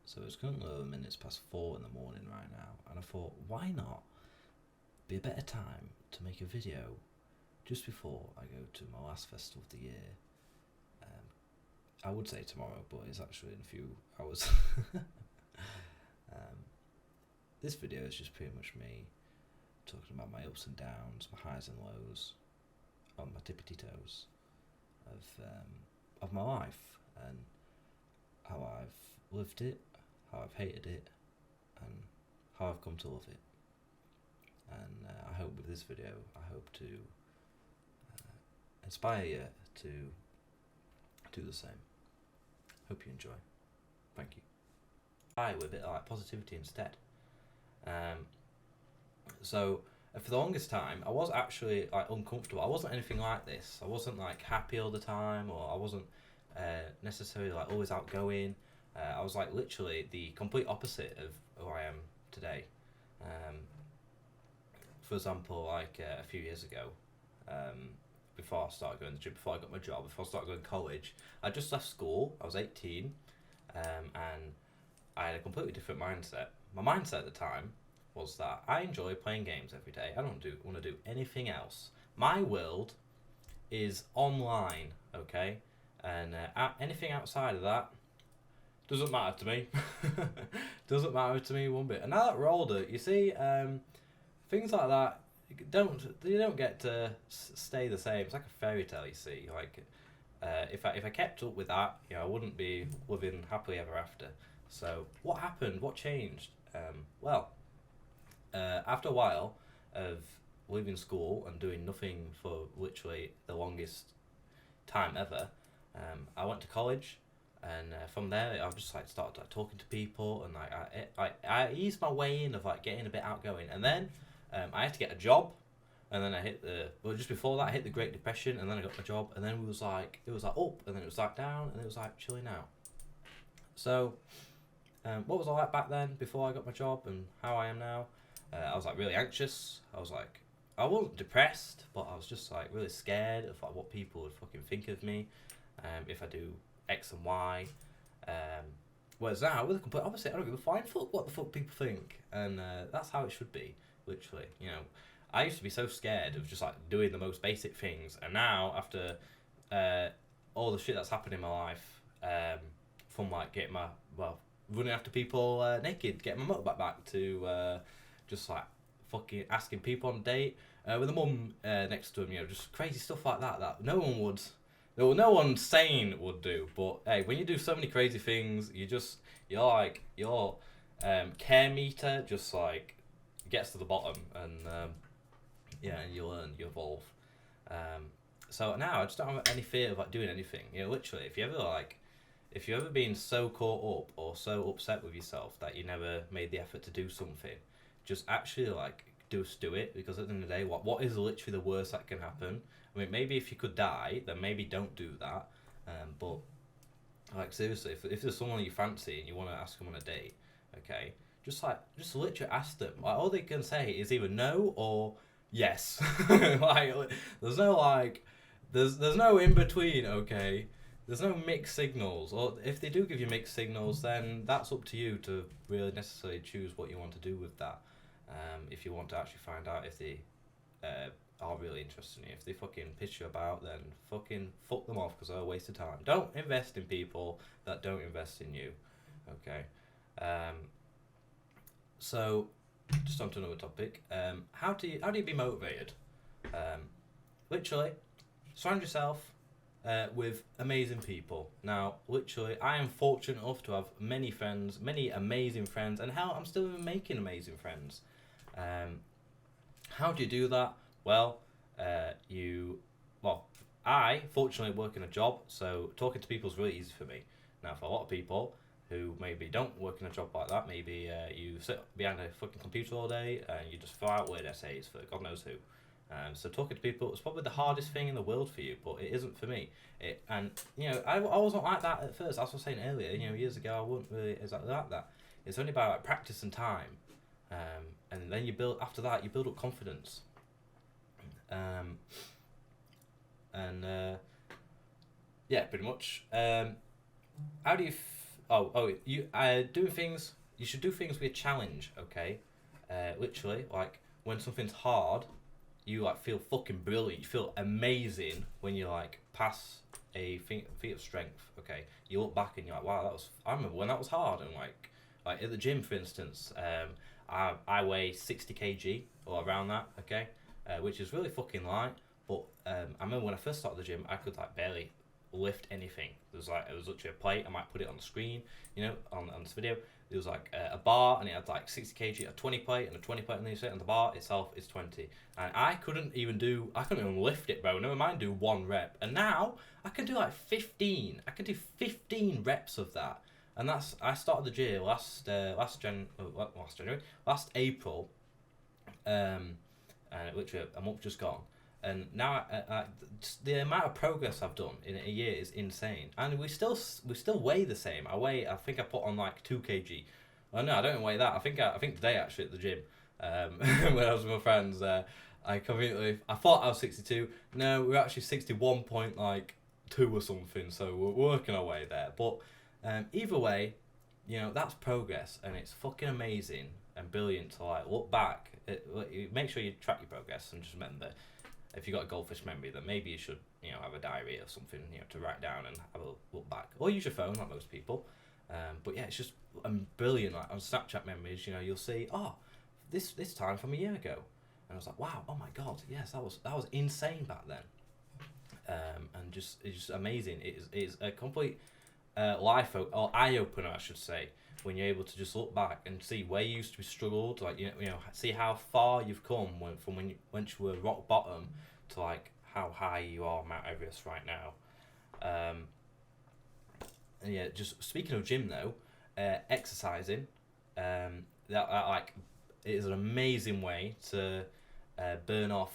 So it's currently 4 in the morning right now, and I thought, why not be a better time to make a video just before I go to my last festival of the year. I would say tomorrow, but it's actually in a few hours. This video is just pretty much me talking about my ups and downs, my highs and lows, on my tippity toes of my life, and how I've lived it, how I've hated it, and how I've come to love it. And I hope with this video, I hope to inspire you to do the same. Hope you enjoy. Thank you. With a bit of like positivity instead. So for the longest time, I was actually like uncomfortable. I wasn't anything like this. I wasn't like happy all the time, or I wasn't necessarily like always outgoing. I was like literally the complete opposite of who I am today. For example, like a few years ago, before I started going to the gym, before I got my job, before I started going to college, I just left school. I was 18, and I had a completely different mindset. My mindset at the time was that I enjoy playing games every day. I don't want to do anything else. My world is online, okay? And anything outside of that doesn't matter to me. Doesn't matter to me one bit. And now that we're older, you see, things like that they don't get to stay the same. It's like a fairy tale, you see. Like, if I kept up with that, you know, I wouldn't be living happily ever after. So what happened? What changed? After a while of leaving school and doing nothing for literally the longest time ever, I went to college, and from there I just like started like talking to people, and I eased my way in of like getting a bit outgoing, and then I had to get a job, and then just before that I hit the Great Depression, and then I got my job, and then it was like up, and then it was like down, and it was like chilling out. So what was I like back then before I got my job and how I am now? I was like really anxious. I wasn't depressed, but I was just like really scared of like what people would fucking think of me if I do X and Y. Whereas now, with the complete opposite, I don't give a flying fuck what the fuck people think, and that's how it should be. Literally, you know, I used to be so scared of just like doing the most basic things, and now after all the shit that's happened in my life, from like getting running after people naked, getting my motorbike back, to just like fucking asking people on a date with a mum next to him, you know, just crazy stuff like that no one sane would do. But hey, when you do so many crazy things, your care meter just like gets to the bottom, and and you learn, you evolve. So now I just don't have any fear of like doing anything. You know, literally, if you ever been so caught up or so upset with yourself that you never made the effort to do something, just actually like just do it, because at the end of the day, what is literally the worst that can happen? I mean, maybe if you could die, then maybe don't do that. But like seriously, if there's someone you fancy and you want to ask them on a date, okay, just literally ask them. Like, all they can say is either no or yes. Like, there's no in between, okay. There's no mixed signals, or if they do give you mixed signals, then that's up to you to really necessarily choose what you want to do with that. If you want to actually find out if they are really interested in you. If they fucking piss you about, then fucking fuck them off, because they're a waste of time. Don't invest in people that don't invest in you. Okay. So, just on to another topic. How do you be motivated? Literally, surround yourself with amazing people. Now, literally, I am fortunate enough to have many friends, many amazing friends, and hell, I'm still even making amazing friends. How do you do that? Well, I fortunately work in a job, so talking to people is really easy for me. Now, for a lot of people who maybe don't work in a job like that, maybe you sit behind a fucking computer all day and you just fill out word essays for God knows who. So talking to people is probably the hardest thing in the world for you, but it isn't for me. I wasn't like that at first. As I was saying earlier, you know, years ago I wasn't really exactly like that. It's only about like, practice and time, and then you build up confidence. Pretty much. How do you you doing things. You should do things with a challenge, okay? Literally, like when something's hard, you like feel fucking brilliant. You feel amazing when you like pass a feat of strength. Okay, you look back and you're like, wow, that was. I remember when that was hard. And like at the gym, for instance, I weigh 60 kg or around that. Okay, which is really fucking light. But I remember when I first started the gym, I could like barely lift anything. It was literally a plate. I might put it on the screen, on this video. There was like a bar, and it had like 60 kg, a 20 plate, and a 20 plate, and then you sit, and the bar itself is 20. And I couldn't even lift it, bro. Never mind do 1 rep. And now I can do like 15. I can do 15 reps of that. And I started the gym last April, and literally a month just gone. And now the amount of progress I've done in a year is insane. And we still weigh the same. I think I put on like 2 kg. Oh no, I don't weigh that. I think today actually at the gym, when I was with my friends, I thought I was 62. No, we're actually 61.2 or something. So we're working our way there. But either way, that's progress, and it's fucking amazing and brilliant to like look back. Make sure you track your progress, and just remember, if you got a goldfish memory, then maybe you should, have a diary or something, to write down and have a look back, or use your phone, like most people. But yeah, it's just brilliant. Like on Snapchat memories, you'll see, this time from a year ago, and I was like, wow, oh my god, yes, that was insane back then. And it's just amazing. It is a complete or eye opener, I should say, when you're able to just look back and see where you used to be struggled, like see how far you've come from when you were rock bottom to like how high you are Mount Everest right now. And yeah, just speaking of gym though, exercising, that like it is an amazing way to burn off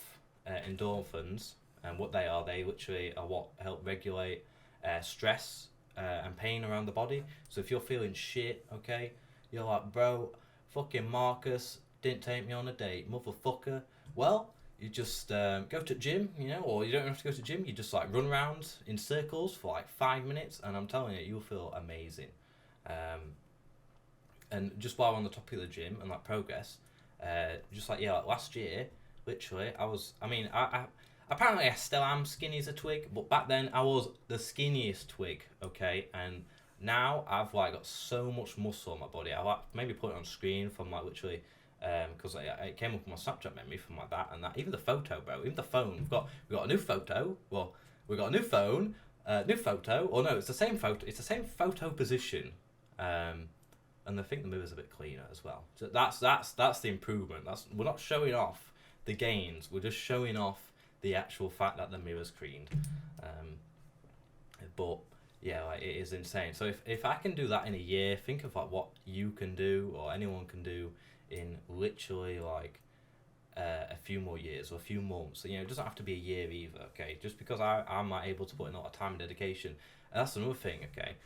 endorphins, and what they literally are what help regulate stress and pain around the body. So if you're feeling shit, okay, you're like, bro, fucking Marcus didn't take me on a date, motherfucker. Well, you just go to gym, or you don't have to go to gym. You just like run around in circles for like 5 minutes, and I'm telling you, you'll feel amazing. And just while we're on the topic of the gym and like progress, just like last year, literally, I apparently I still am skinny as a twig, but back then I was the skinniest twig, okay? And now I've like got so much muscle on my body. I like maybe put it on screen from like literally, because it came up in my Snapchat memory from like that and that. Even the photo, bro. Even the phone. We've got a new photo. Well, we got a new phone, new photo. Or no, it's the same photo. It's the same photo position. And I think the mirror's a bit cleaner as well. So that's the improvement. We're not showing off the gains. We're just showing off the actual fact that the mirror's cleaned. But yeah, like it is insane. So if I can do that in a year, think of like what you can do or anyone can do in literally like a few more years or a few months. It doesn't have to be a year either, okay? Just because I'm not able to put in a lot of time and dedication. And that's another thing, okay?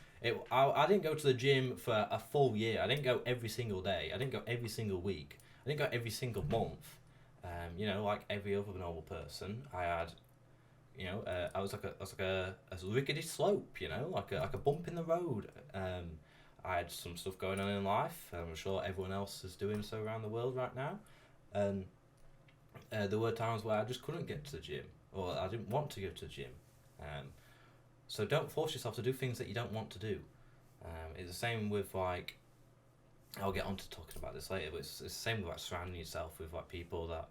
I didn't go to the gym for a full year. I didn't go every single day. I didn't go every single week. I didn't go every single month. Like every other normal person, I had, I was like a rickety slope, like a bump in the road. I had some stuff going on in life. I'm sure everyone else is doing so around the world right now. And there were times where I just couldn't get to the gym, or I didn't want to go to the gym. So don't force yourself to do things that you don't want to do. It's the same with like, I'll get on to talking about this later, but it's the same with like surrounding yourself with like people that,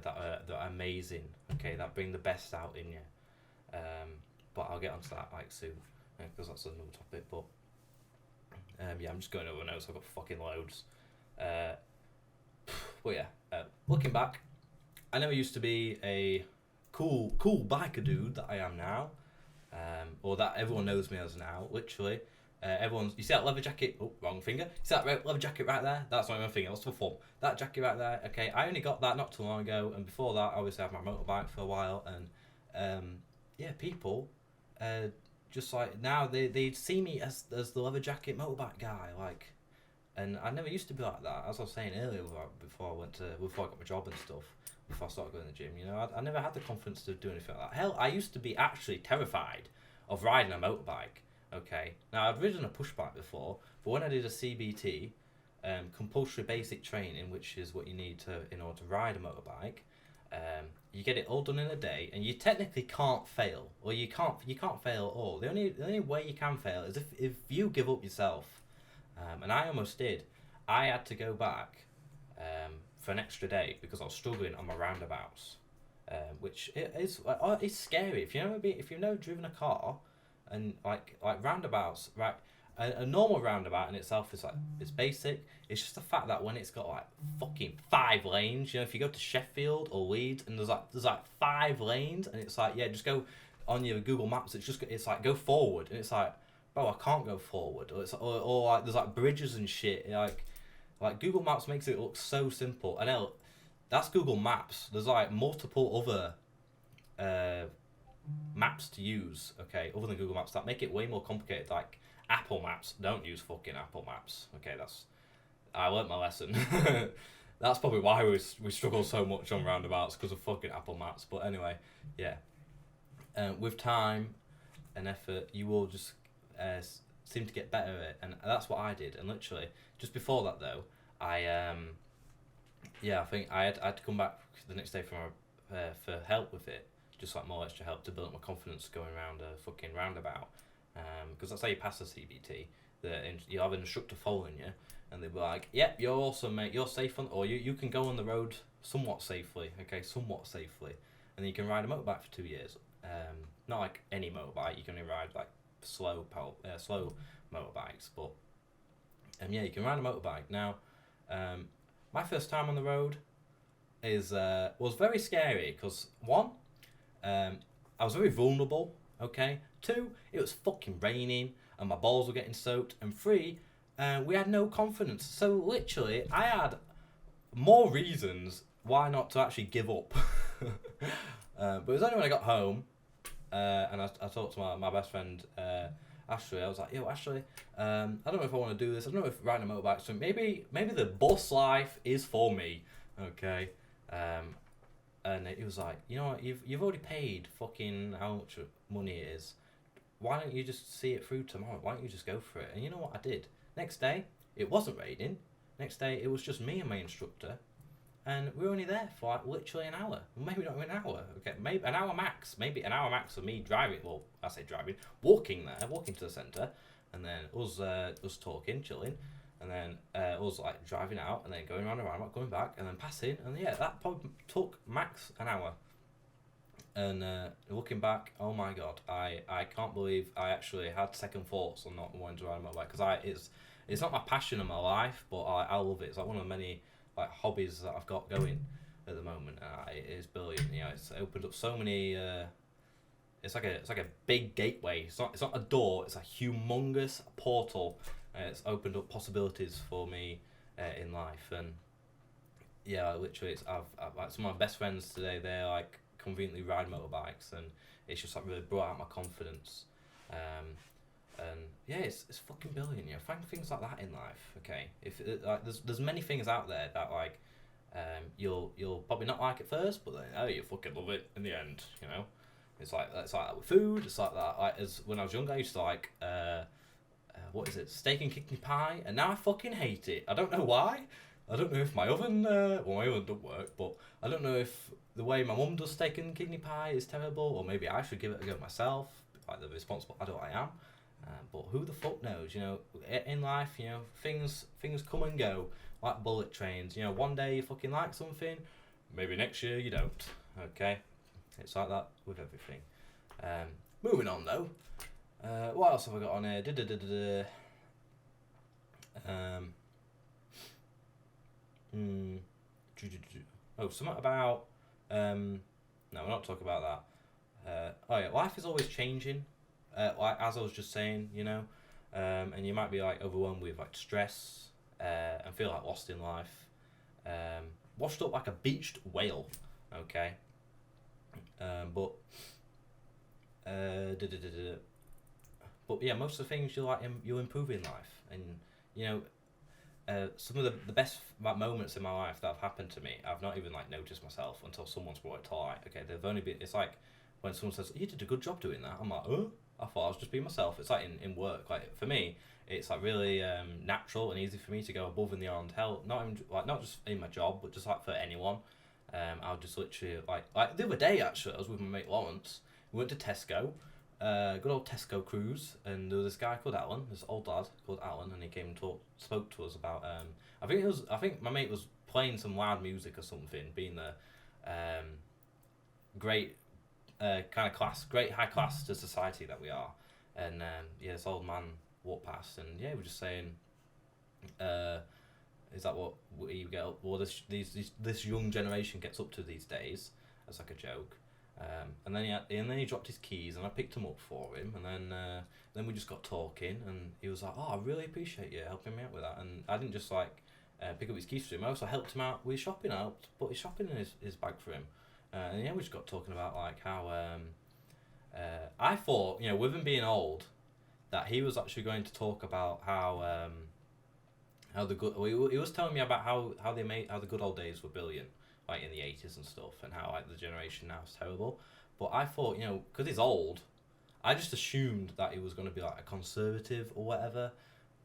that are amazing, okay, that bring the best out in you. But I'll get onto that like soon, because that's another topic. But I'm just going over notes. I've got fucking loads. But yeah, looking back, I never used to be a cool biker dude that I am now, or that everyone knows me as now. Literally. You see that leather jacket? Oh, wrong finger. You see that leather jacket right there? That's not my finger. That's the thumb. That jacket right there. Okay, I only got that not too long ago, and before that, obviously, I had my motorbike for a while, and people, just like now they see me as the leather jacket motorbike guy, like, and I never used to be like that. As I was saying earlier, before I got my job and stuff, before I started going to the gym, I never had the confidence to do anything like that. Hell, I used to be actually terrified of riding a motorbike. Okay. Now I'd ridden a push bike before, but when I did a CBT, compulsory basic training, which is what you need to in order to ride a motorbike, you get it all done in a day, and you technically can't fail, or you can't fail at all. The only way you can fail is if you give up yourself, and I almost did. I had to go back for an extra day because I was struggling on my roundabouts, which it's scary if you've never driven a car, and like roundabouts, right? A normal roundabout in itself is like it's basic. It's just the fact that when it's got like fucking 5 lanes, if you go to Sheffield or Leeds and there's like 5 lanes, and it's like, yeah, just go on your Google Maps. It's like go forward, and it's like, bro, I can't go forward, or like there's like bridges and shit. Like Google Maps makes it look so simple, and that's Google Maps. There's like multiple other maps to use, okay, other than Google Maps that make it way more complicated. Like Apple Maps, don't use fucking Apple Maps. Okay, I learnt my lesson. That's probably why we struggle so much on roundabouts, because of fucking Apple Maps. But anyway, yeah. With time and effort, you will just seem to get better at it, and that's what I did. And literally, just before that though, I think I had to come back the next day for help with it, just like more extra help to build up my confidence going around a fucking roundabout. Because that's how you pass the CBT. You have an instructor following you, and they'll be like, "Yep, you're awesome, mate. You're safe or you can go on the road somewhat safely. Okay, somewhat safely, and then you can ride a motorbike for 2 years. Not like any motorbike. You can only ride like slow motorbikes, but yeah, you can ride a motorbike. Now, my first time on the road was very scary because one, I was very vulnerable. Okay. 2, it was fucking raining and my balls were getting soaked. And 3, we had no confidence. So literally, I had more reasons why not to actually give up. But it was only when I got home and I talked to my best friend Ashley. I was like, yo, Ashley, I don't know if I want to do this. I don't know if riding a motorbike, so maybe the bus life is for me. Okay. And he was like, you know what, you've already paid fucking how much money it is. Why don't you just see it through tomorrow? Why don't you just go for it? And you know what I did? Next day, it wasn't raining. Next day, it was just me and my instructor. And we were only there for like literally an hour. Maybe not even an hour. Okay, maybe an hour max. Maybe an hour max of me driving. Well, I say driving. Walking to the centre. And then us talking, chilling. And then us like driving out. And then going around, coming back. And then passing. And yeah, that probably took max an hour. And looking back, oh my god, I can't believe I actually had second thoughts on not wanting to ride a motorbike, because it's not my passion in my life, but I love it. It's like one of the many like hobbies that I've got going at the moment. It is brilliant. It's opened up so many. It's like a big gateway. It's not a door. It's a humongous portal. It's opened up possibilities for me in life, and yeah, literally, I've like some of my best friends today. They're like conveniently ride motorbikes, and it's just like really brought out my confidence. And yeah, it's fucking brilliant. Find things like that in life. Okay, if like there's many things out there that like you'll probably not like at first, but then you fucking love it in the end. It's like that with food. It's like that. Like as when I was younger, I used to like what is it, steak and kidney pie, and now I fucking hate it. I don't know why. I don't know if my oven my oven doesn't work, but I don't know if the way my mum does steak and kidney pie is terrible, or maybe I should give it a go myself, like the responsible adult I am. But who the fuck knows? In life, things come and go like bullet trains. One day you fucking like something, maybe next year you don't. Okay, it's like that with everything. Moving on though. What else have I got on here? Something about no, we're not talking about that. Life is always changing. Like as I was just saying, and you might be like overwhelmed with like stress and feel like lost in life, washed up like a beached whale. Okay, but yeah, most of the things you'll improve in life, and some of the best moments in my life that have happened to me, I've not even like noticed myself until someone's brought it to light. Okay, they've only been. It's like when someone says, "You did a good job doing that." I'm like, "Oh, I thought I was just being myself. It's like in work, like for me, it's like really natural and easy for me to go above and beyond. Hell, not just in my job, but just like for anyone. I'll just literally like the other day actually, I was with my mate Lawrence. We went to Tesco, good old Tesco cruise, and there was this guy called Alan, this old lad called Alan, and he came and spoke to us about. I think my mate was playing some loud music or something, being the great kind of class, great high class to society that we are, and yeah, this old man walked past, and yeah, we're just saying. Is that what you get up? Well, this young generation gets up to these days, as like a joke. And then he dropped his keys, and I picked them up for him, and then we just got talking, and he was like, "Oh, I really appreciate you helping me out with that." And I didn't just like pick up his keys for him. I also helped him out with shopping. I helped put his shopping in his bag for him, and yeah, we just got talking about like how I thought, with him being old, that he was actually going to talk about how the good. He was telling me about how the good old days were brilliant, like in the 80s and stuff, and how like the generation now is terrible. But I thought, because he's old, I just assumed that he was going to be like a conservative or whatever.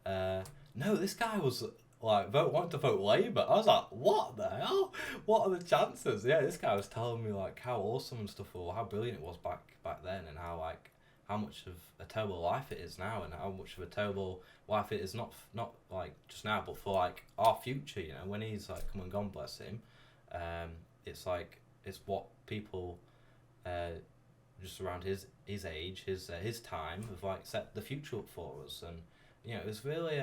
No, this guy was like wanting to vote Labour. I was like, what the hell? What are the chances? Yeah, this guy was telling me like how awesome and stuff, or how brilliant it was back then, and how much of a terrible life it is now, and how much of a terrible life it is not like just now, but for like our future. When he's like come and gone, bless him. It's like it's what people just around his age, his time have like set the future up for us, and it was really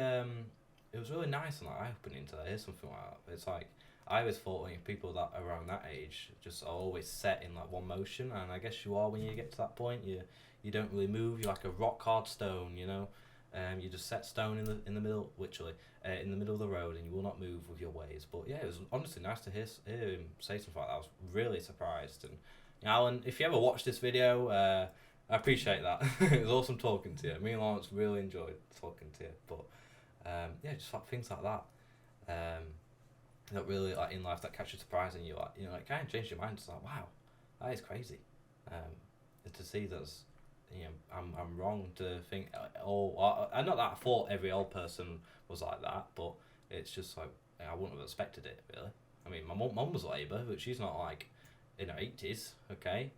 nice and like eye opening to hear something like that. It's like I always thought people that are around that age just are always set in like one motion, and I guess you are when you get to that point. You don't really move. You're like a rock hard stone, you just set stone in the middle, literally, in the middle of the road, and you will not move with your ways. But yeah, it was honestly nice to hear him say something like that. I was really surprised. And Alan, if you ever watch this video, I appreciate that. It was awesome talking to you. Me and Lawrence really enjoyed talking to you. But yeah, just like things like that. That really like in life that catch you surprising you, like kind of change your mind. It's like, wow, that is crazy. To see that's. I'm wrong to think. Not that I thought every old person was like that, but it's just like I wouldn't have expected it really. I mean, my mum was Labour, but she's not like in her 80s, okay.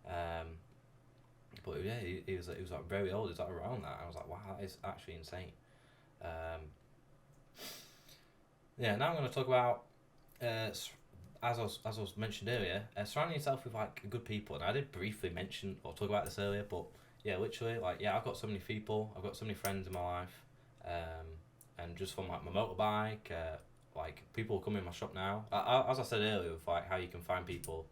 But yeah, he was like very old. He was like around that. I was like, wow, that is actually insane. Yeah, now I'm going to talk about as I was mentioned earlier, surrounding yourself with like good people. And I did briefly mention or talk about this earlier, but yeah, literally, like, yeah, I've got so many people, I've got so many friends in my life, and just from like my motorbike, like people come in my shop now. As I said earlier, with like how you can find people,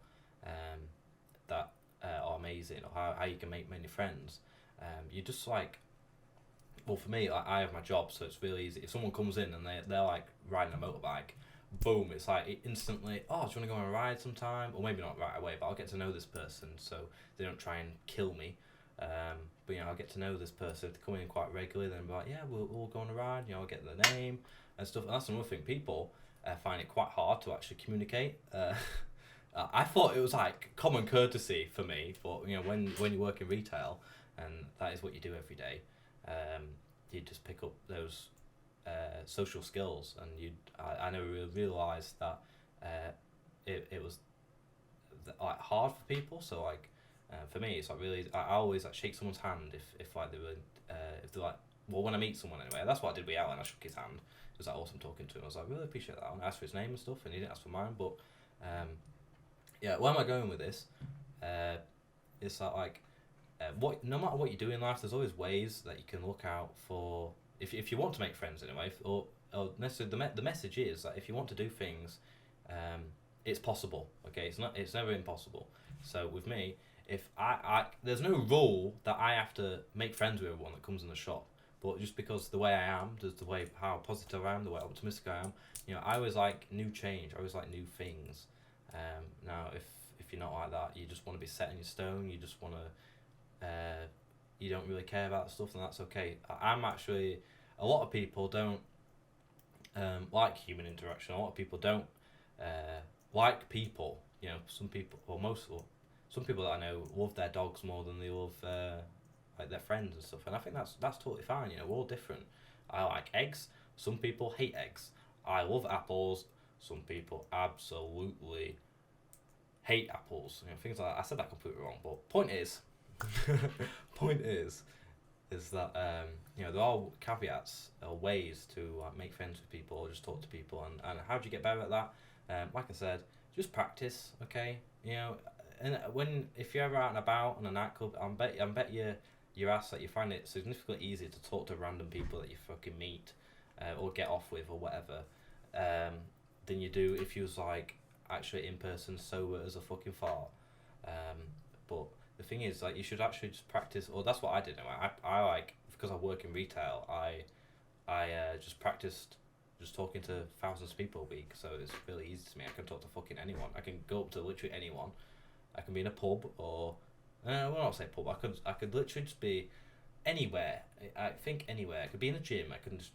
that are amazing, or how you can make many friends. You just like, well, for me, like I have my job, so it's really easy. If someone comes in and they're like riding a motorbike, boom, it's like it instantly, oh, do you want to go on a ride sometime? Or maybe not right away, but I'll get to know this person so they don't try and kill me. But I'll get to know this person. If they come in quite regularly, then I'll be like, yeah, we'll go on a ride. I'll get their name and stuff. And that's another thing. People find it quite hard to actually communicate. I thought it was like common courtesy for me, but when you work in retail and that is what you do every day, you just pick up those social skills, and I never really realised that it was like hard for people. So like for me, it's like really I always like shake someone's hand if like they were if they're like, well, when I meet someone anyway. That's what I did with Alan. I shook his hand. It was like awesome talking to him. I was like, really appreciate that. I asked for his name and stuff, and he didn't ask for mine. But yeah, where am I going with this? It's like what no matter what you do in life, there's always ways that you can look out for. If you want to make friends anyway, or necessarily the message is that if you want to do things, it's possible. Okay, it's never impossible. So with me, if I there's no rule that I have to make friends with everyone that comes in the shop, but just because the way I am, just the way how positive I am, the way optimistic I am, I always like new change. I always like new things. Now if you're not like that, you just want to be set in your stone. You just want to. You don't really care about stuff, and that's okay. I'm actually, a lot of people don't like human interaction. A lot of people don't like people. Some people, or some people that I know love their dogs more than they love like their friends and stuff, and I think that's totally fine. You know, we're all different. I like eggs. Some people hate eggs. I love apples. Some people absolutely hate apples. You know, things like that. I said that completely wrong, but point is, point is that you know, there are caveats or ways to like make friends with people or just talk to people, and how do you get better at that? Like I said, just practice, okay? You know, and if you're ever out and about in a nightclub, I bet your ass that you find it significantly easier to talk to random people that you fucking meet, or get off with or whatever, than you do if you was like actually in person sober as a fucking fart. But the thing is, like, you should actually just practice, or that's what I did. I like, because I work in retail, I just practiced just talking to thousands of people a week, so it's really easy to me. I can talk to fucking anyone. I can go up to literally anyone. I can be in a pub or, well, not say pub. I could literally just be anywhere. I think anywhere. I could be in a gym. I can just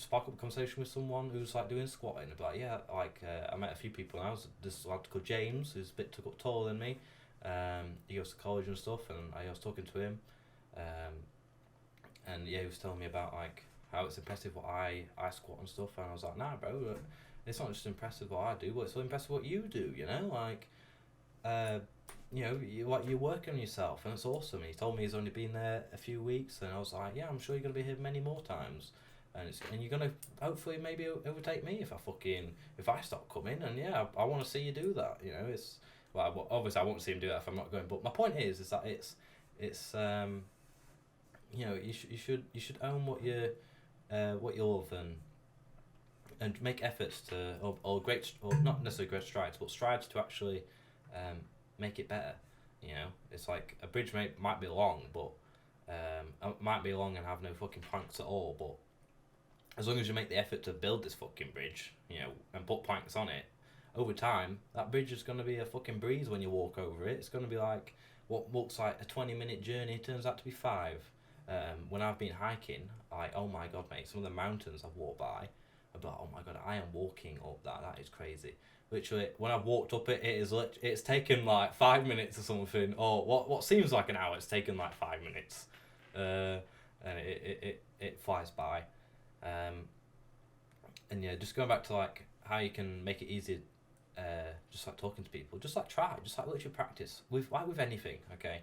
spark up a conversation with someone who's like doing squatting. I'd be like, yeah, like I met a few people. And I was this lad called James, who's a bit taller than me. He goes to college and stuff, and I was talking to him, and yeah, he was telling me about like how it's impressive what I squat and stuff, and I was like, nah, bro, it's not just impressive what I do, but it's so impressive what you do, you know, like, you know, you're working on yourself, and it's awesome. And he told me he's only been there a few weeks, and I was like, yeah, I'm sure you're gonna be here many more times, and you're gonna hopefully maybe overtake me if I stop coming, and yeah, I want to see you do that, you know, it's. Well, obviously I won't see him do that if I'm not going. But my point is that it's you know, you should own what you love, and make efforts to or not necessarily great strides, but strides to actually make it better. You know, it's like a bridge might be long, but might be long and have no fucking planks at all. But as long as you make the effort to build this fucking bridge, you know, and put planks on it. Over time, that bridge is going to be a fucking breeze when you walk over it. It's going to be like what looks like a 20-minute journey turns out to be 5. When I've been hiking, like, oh my god, mate, some of the mountains I've walked by, I'm like, oh my god, I am walking up that. That is crazy. Literally, when I've walked up it, it's taken like 5 minutes or something, or what seems like an hour, it's taken like 5 minutes. And it flies by. And yeah, just going back to like how you can make it easier. Just like talking to people, just like try, just like literally practice with anything. Okay,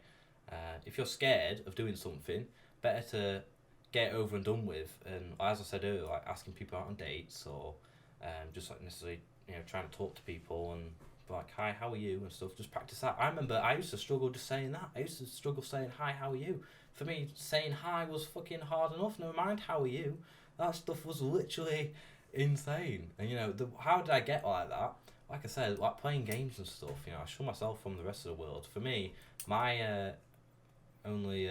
if you're scared of doing something, better to get it over and done with. And as I said earlier, like asking people out on dates, or just like necessarily, you know, trying to talk to people and be like, hi, how are you, and stuff. Just practice that. I remember I used to struggle just saying that. I used to struggle saying hi, how are you. For me, saying hi was fucking hard enough. Never mind how are you. That stuff was literally insane. And you know, how did I get like that? Like I said, like playing games and stuff, you know, I show myself from the rest of the world. For me, my only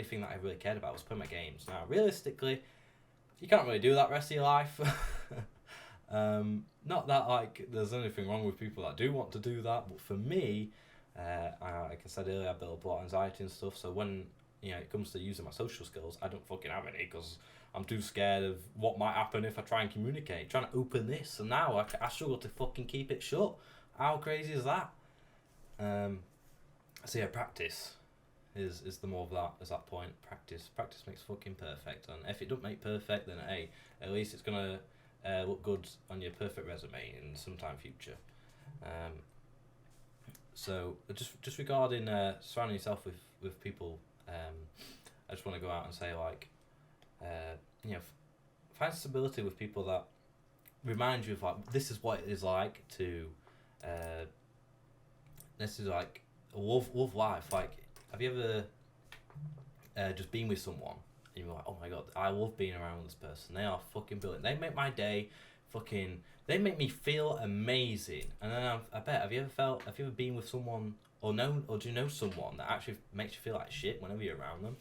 thing that I really cared about was playing my games. Now, realistically, you can't really do that rest of your life. Not that like there's anything wrong with people that do want to do that, but for me, like I said earlier, I build a lot of anxiety and stuff. So when, you know, it comes to using my social skills, I don't fucking have any, because I'm too scared of what might happen if I try and communicate. Trying to open this, and now I struggle to fucking keep it shut. How crazy is that? So yeah, practice is the more of that, is that point. Practice makes fucking perfect, and if it don't make perfect, then hey, at least it's gonna look good on your perfect resume in some time future. So just regarding surrounding yourself with people, I just want to go out and say, like, you know, find stability with people that remind you of like, this is what it is like to this is like love life. Like, have you ever just been with someone and you're like, oh my god, I love being around this person, they are fucking brilliant, they make my day, fucking, they make me feel amazing. And then I bet, have you ever been with someone, or do you know someone that actually makes you feel like shit whenever you're around them?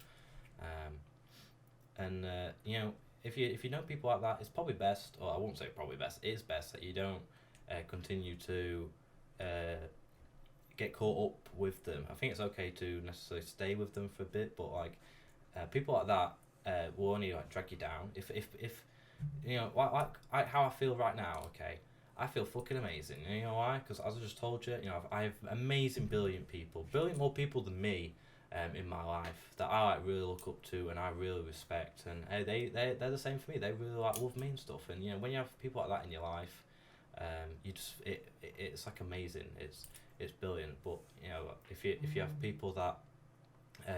And you know, if you know people like that, it's probably best, or I won't say probably best, it is best that you don't continue to get caught up with them. I think it's okay to necessarily stay with them for a bit, but like people like that will only like drag you down. If you know, like how I feel right now, okay, I feel fucking amazing. And you know why? Because as I just told you, you know, I have amazing, brilliant people, more people than me. in my life that I like really look up to and I really respect, and they're the same for me. They really like love me and stuff, and when you have people like that in your life, you just it's like amazing. It's brilliant. But if you have people that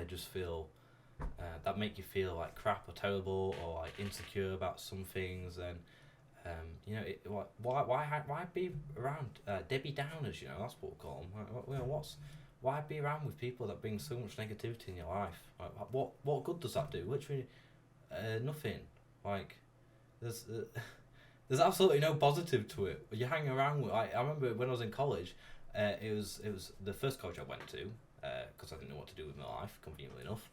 just feel that make you feel like crap or terrible or like insecure about some things, then why be around Debbie Downers? That's what we call them. Why be around with people that bring so much negativity in your life? Like, what good does that do? Literally, nothing. Like, there's there's absolutely no positive to it. You hang around with. I remember when I was in college, it was the first college I went to because I didn't know what to do with my life. Conveniently enough,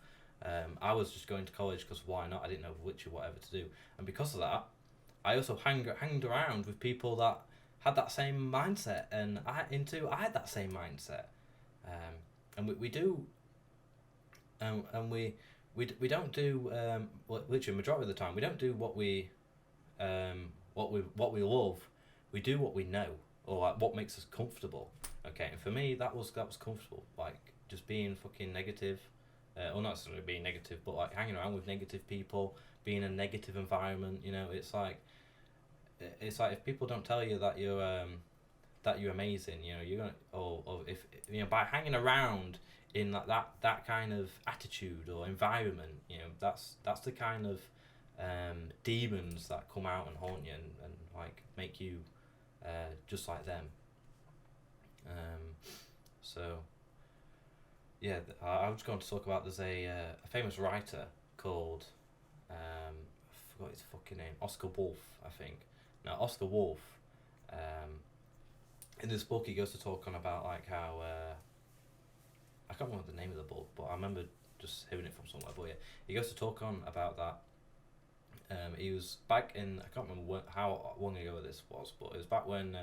I was just going to college because why not? I didn't know which or whatever to do, and because of that, I also hanged around with people that had that same mindset, and I had that same mindset. And we do, and we don't do literally majority of the time we don't do what we love. We do what we know, or like what makes us comfortable. Okay, and for me that was comfortable, like just being fucking negative, or not necessarily being negative, but like hanging around with negative people, being in a negative environment. It's like if people don't tell you that you're amazing, you're gonna, or if by hanging around in that kind of attitude or environment, that's the kind of demons that come out and haunt you and like make you just like them. So yeah, I was going to talk about, there's a famous writer called I forgot his fucking name, Oscar Wolf, I think. Now Oscar Wolf, in this book he goes to talk on about like how I can't remember the name of the book, but I remember just hearing it from somewhere. But yeah, he goes to talk on about that. He was back in, I can't remember how long ago this was, but it was back when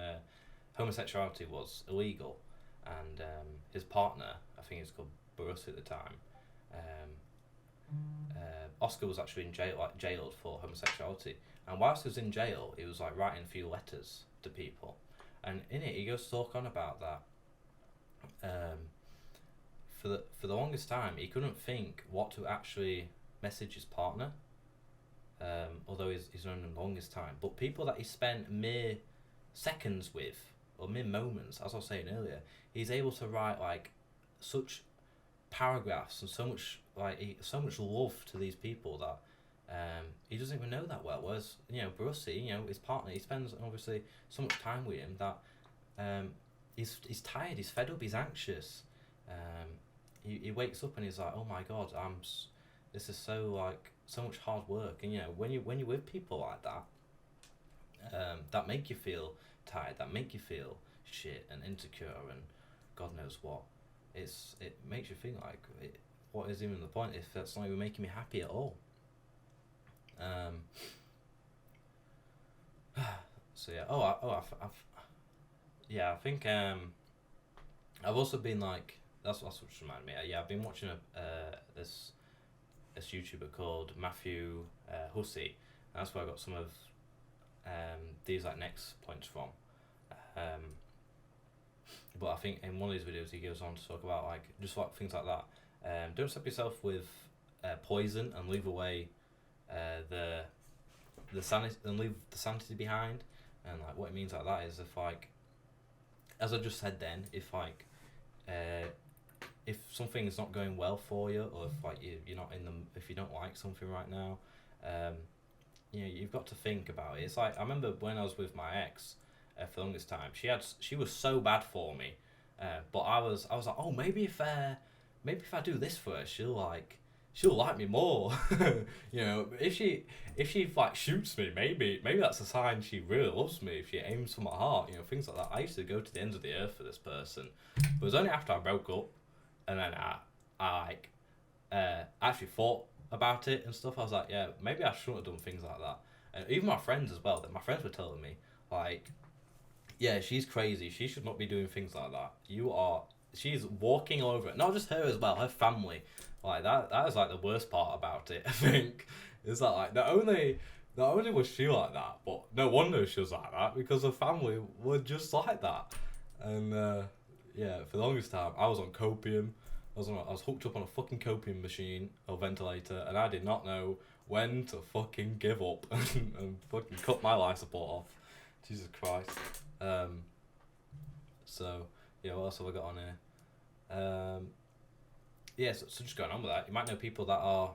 homosexuality was illegal, and his partner, I think it's called Borussia at the time, Oscar was actually jailed for homosexuality, and whilst he was in jail, he was like writing a few letters to people, and in it he goes to talk on about that. For the longest time, he couldn't think what to actually message his partner. Although he's known the longest time, but people that he spent mere seconds with or mere moments, as I was saying earlier, he's able to write like such paragraphs and so much love to these people that he doesn't even know that well. Whereas Borussia, his partner, he spends obviously so much time with him that he's tired, he's fed up, he's anxious. He wakes up and he's like, oh my god, this is so much hard work. And when you're with people like that, that make you feel tired, that make you feel shit and insecure and God knows what, it makes you think like, what is even the point if that's not even making me happy at all? So yeah, I think I've also been like, that's what just reminded me. Yeah, I've been watching this YouTuber called Matthew Hussey, and that's where I got some of these like next points from. But I think in one of these videos he goes on to talk about like just like things like that. Don't stop yourself with poison and leave away the sanity, and leave the sanity behind. And like what it means like that is, if like, as I just said then, if like if something's not going well for you, or if like you're not if you don't like something right now, you've got to think about it. It's like, I remember when I was with my ex for the longest time, she was so bad for me, but I was like, oh, maybe if I do this for her, she'll like me more. If she like shoots me, maybe that's a sign she really loves me. If she aims for my heart, things like that. I used to go to the ends of the earth for this person, but it was only after I broke up, and then I actually thought about it and stuff. I was like, yeah, maybe I shouldn't have done things like that. And even my friends as well, that my friends were telling me like, yeah, she's crazy, she should not be doing things like that. She's walking all over it. Not just her as well, her family. Like that is like the worst part about it, I think. Is that like not only was she like that, but no wonder she was like that, because her family were just like that. And yeah, for the longest time I was on copium. I was hooked up on a fucking coping machine or ventilator, and I did not know when to fucking give up and fucking cut my life support off. Jesus Christ. So yeah, what else have I got on here? Yeah, so just going on with that, you might know people that are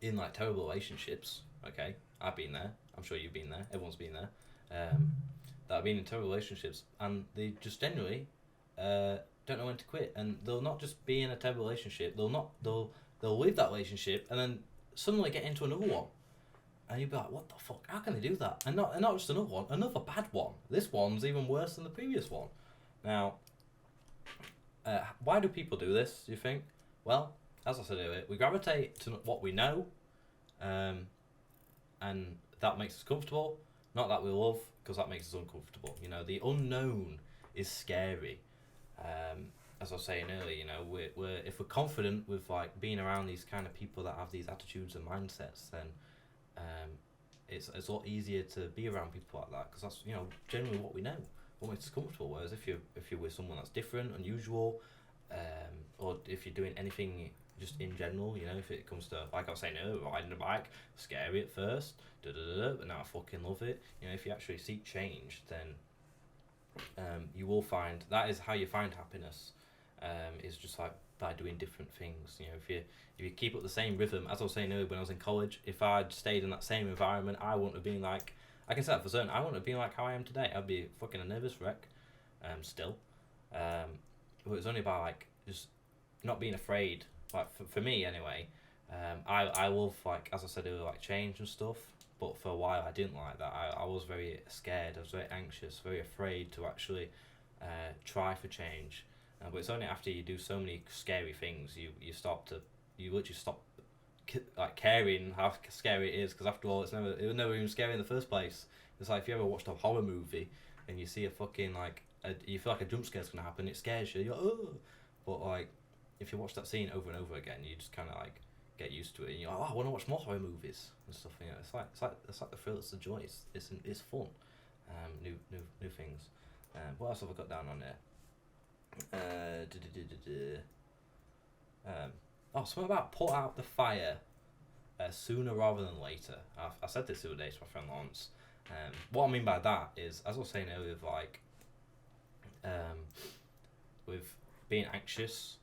in like terrible relationships. Okay, I've been there. I'm sure you've been there. Everyone's been there. That have been in terrible relationships, and they just generally don't know when to quit, and they'll not just be in a terrible relationship. They'll leave that relationship and then suddenly get into another one, and you'll be like, what the fuck? How can they do that? And not just another one, another bad one. This one's even worse than the previous one. Now, why do people do this? Do you think? Well, as I said earlier, we gravitate to what we know, and that makes us comfortable. Not that we love, because that makes us uncomfortable. You know, the unknown is scary. As I was saying earlier, you know, we're if we're confident with like being around these kind of people that have these attitudes and mindsets, then it's a lot easier to be around people like that, because that's, you know, generally what we know, what makes us comfortable. Whereas if you're with someone that's different, unusual, or if you're doing anything just in general, you know, if it comes to, like I was saying earlier, riding a bike, scary at first, but now I fucking love it. You know, if you actually seek change, then you will find that is how you find happiness. Is just like by doing different things. You know, if you keep up the same rhythm, as I was saying earlier, when I was in college, if I'd stayed in that same environment, I wouldn't have been like, I can say that for certain, I wouldn't have been like how I am today. I'd be fucking a nervous wreck, still. But it was only by like just not being afraid. Like for me anyway, I love, like as I said earlier, like change and stuff. But for a while I didn't like that. I was very scared. I was very anxious, very afraid to actually try for change. But it's only after you do so many scary things you literally stop like caring how scary it is, because after all it was never even scary in the first place. It's like if you ever watched a horror movie and you see a fucking you feel like a jump scare's gonna happen, it scares you. You're like, oh. But like if you watch that scene over and over again, you just kind of like get used to it, and you're like, oh, I want to watch more horror movies and stuff. You know, it's like the thrill, it's the joy, it's fun. New things. What else have I got down on there? Something about put out the fire sooner rather than later. I said this the other day to my friend Lawrence. What I mean by that is, as I was saying earlier, with being anxious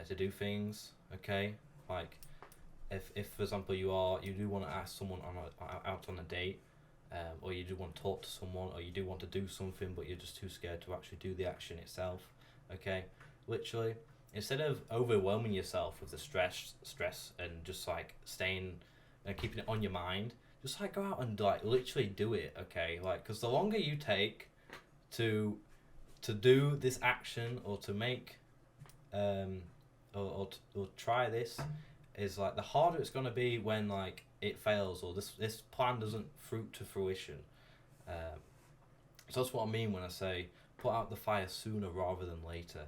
to do things. Okay, like if for example you do want to ask someone out on a date, or you do want to talk to someone, or you do want to do something, but you're just too scared to actually do the action itself. Okay, literally, instead of overwhelming yourself with the stress and just like staying and keeping it on your mind, just like go out and like literally do it. Okay, like, because the longer you take to do this action, or to make or try this, is like the harder it's gonna be when like it fails, or this plan doesn't fruit to fruition. So that's what I mean when I say put out the fire sooner rather than later,